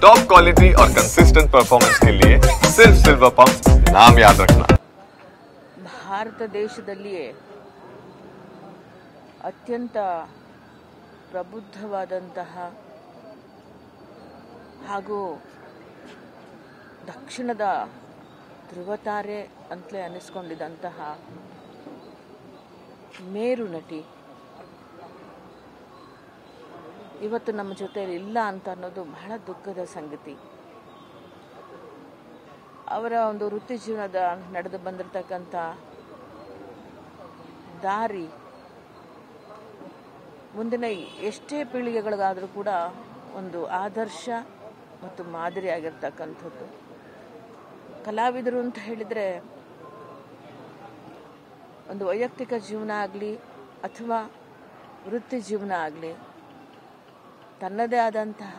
Top quality और consistent performance के लिए सिर्फ सिल्वर पंप नाम याद रखना। ಭಾರತ ದೇಶದಲ್ಲಿಯೇ ಅತ್ಯಂತ ಪ್ರಬುದ್ಧವಾದಂತಹ ಹಾಗೂ ದಕ್ಷಿಣದ ಧ್ರುವತಾರೆ ಅಂತಲೇ ಅನ್ನಿಸ್ಕೊಂಡಿದ್ದಂತಹ ಮೇರು ನಟಿ ಇವತ್ತು ನಮ್ಮ ಜೊತೆಯಲ್ಲಿ ಇಲ್ಲ ಅಂತ ಅನ್ನೋದು ಬಹಳ ದುಃಖದ ಸಂಗತಿ. ಅವರ ಒಂದು ವೃತ್ತಿ ಜೀವನದ ನಡೆದು ಬಂದಿರತಕ್ಕಂಥ ದಾರಿ ಮುಂದಿನ ಎಷ್ಟೇ ಪೀಳಿಗೆಗಳಿಗಾದರೂ ಕೂಡ ಒಂದು ಆದರ್ಶ ಮತ್ತು ಮಾದರಿಯಾಗಿರ್ತಕ್ಕಂಥದ್ದು. ಕಲಾವಿದರು ಅಂತ ಹೇಳಿದರೆ ಒಂದು ವೈಯಕ್ತಿಕ ಜೀವನ ಆಗಲಿ ಅಥವಾ ವೃತ್ತಿ ಜೀವನ ಆಗಲಿ ತನ್ನದೇ ಆದಂತಹ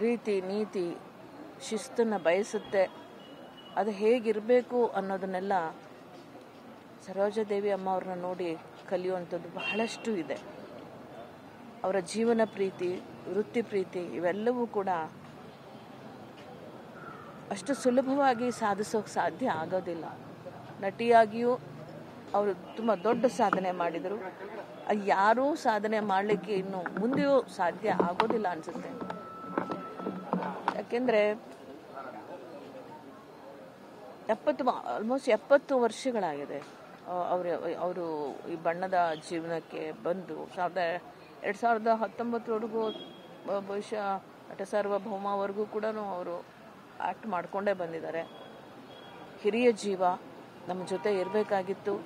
ರೀತಿ ನೀತಿ ಶಿಸ್ತನ್ನು ಬಯಸುತ್ತೆ. ಅದು ಹೇಗಿರಬೇಕು ಅನ್ನೋದನ್ನೆಲ್ಲ ಸರೋಜಾದೇವಿ ಅಮ್ಮ ಅವ್ರನ್ನ ನೋಡಿ ಕಲಿಯುವಂಥದ್ದು ಬಹಳಷ್ಟು ಇದೆ. ಅವರ ಜೀವನ ಪ್ರೀತಿ, ವೃತ್ತಿ ಪ್ರೀತಿ ಇವೆಲ್ಲವೂ ಕೂಡ ಅಷ್ಟು ಸುಲಭವಾಗಿ ಸಾಧಿಸೋಕೆ ಸಾಧ್ಯ ಆಗೋದಿಲ್ಲ. ನಟಿಯಾಗಿಯೂ ಅವರು ತುಂಬ ದೊಡ್ಡ ಸಾಧನೆ ಮಾಡಿದರು. ಅದು ಯಾರೂ ಸಾಧನೆ ಮಾಡಲಿಕ್ಕೆ ಇನ್ನು ಮುಂದೆಯೂ ಸಾಧ್ಯ ಆಗೋದಿಲ್ಲ ಅನಿಸುತ್ತೆ. ಯಾಕೆಂದರೆ ಆಲ್ಮೋಸ್ಟ್ 70 ವರ್ಷಗಳಾಗಿದೆ ಅವರು ಈ ಬಣ್ಣದ ಜೀವನಕ್ಕೆ ಬಂದು 2019ವರೆಗೂ ಬಹುಶಃ ನಟ ಸಾರ್ವಭೌಮವರೆಗೂ ಕೂಡ ಅವರು ಆ್ಯಕ್ಟ್ ಮಾಡಿಕೊಂಡೇ ಬಂದಿದ್ದಾರೆ. ಹಿರಿಯ ಜೀವ ನಮ್ಮ ಜೊತೆ ಇರಬೇಕಾಗಿತ್ತು,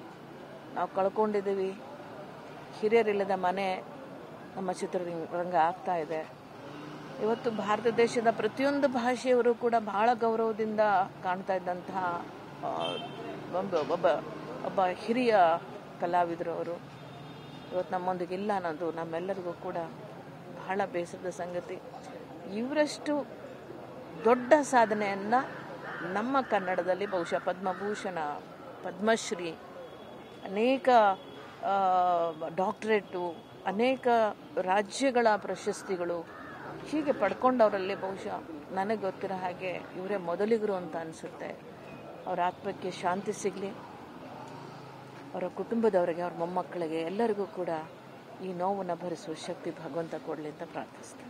ನಾವು ಕಳ್ಕೊಂಡಿದ್ದೀವಿ. ಹಿರಿಯರಿಲ್ಲದ ಮನೆ ನಮ್ಮ ಚಿತ್ರರಂಗ ಆಗ್ತಾ ಇದೆ. ಇವತ್ತು ಭಾರತ ದೇಶದ ಪ್ರತಿಯೊಂದು ಭಾಷೆಯವರು ಕೂಡ ಬಹಳ ಗೌರವದಿಂದ ಕಾಣ್ತಾ ಇದ್ದಂತಹ ಒಬ್ಬ ಹಿರಿಯ ಕಲಾವಿದರು ಅವರು ಇವತ್ತು ನಮ್ಮೊಂದಿಗೆ ಇಲ್ಲ ಅನ್ನೋದು ನಮ್ಮೆಲ್ಲರಿಗೂ ಕೂಡ ಬಹಳ ಬೇಸರದ ಸಂಗತಿ. ಇವರಷ್ಟು ದೊಡ್ಡ ಸಾಧನೆಯನ್ನು ನಮ್ಮ ಕನ್ನಡದಲ್ಲಿ ಬಹುಶಃ ಪದ್ಮಭೂಷಣ, ಪದ್ಮಶ್ರೀ, ಅನೇಕ ಡಾಕ್ಟರೇಟು, ಅನೇಕ ರಾಜ್ಯಗಳ ಪ್ರಶಸ್ತಿಗಳು ಹೀಗೆ ಪಡ್ಕೊಂಡವರಲ್ಲಿ ಬಹುಶಃ ನನಗೆ ಗೊತ್ತಿರೋ ಹಾಗೆ ಇವರೇ ಮೊದಲಿಗರು ಅಂತ ಅನಿಸುತ್ತೆ. ಅವರ ಆತ್ಮಕ್ಕೆ ಶಾಂತಿ ಸಿಗಲಿ, ಅವರ ಕುಟುಂಬದವರಿಗೆ, ಅವ್ರ ಮೊಮ್ಮಕ್ಕಳಿಗೆ ಎಲ್ಲರಿಗೂ ಕೂಡ ಈ ನೋವನ್ನು ಭರಿಸುವ ಶಕ್ತಿ ಭಗವಂತ ಕೊಡಲಿ ಅಂತ ಪ್ರಾರ್ಥಿಸ್ತೇನೆ.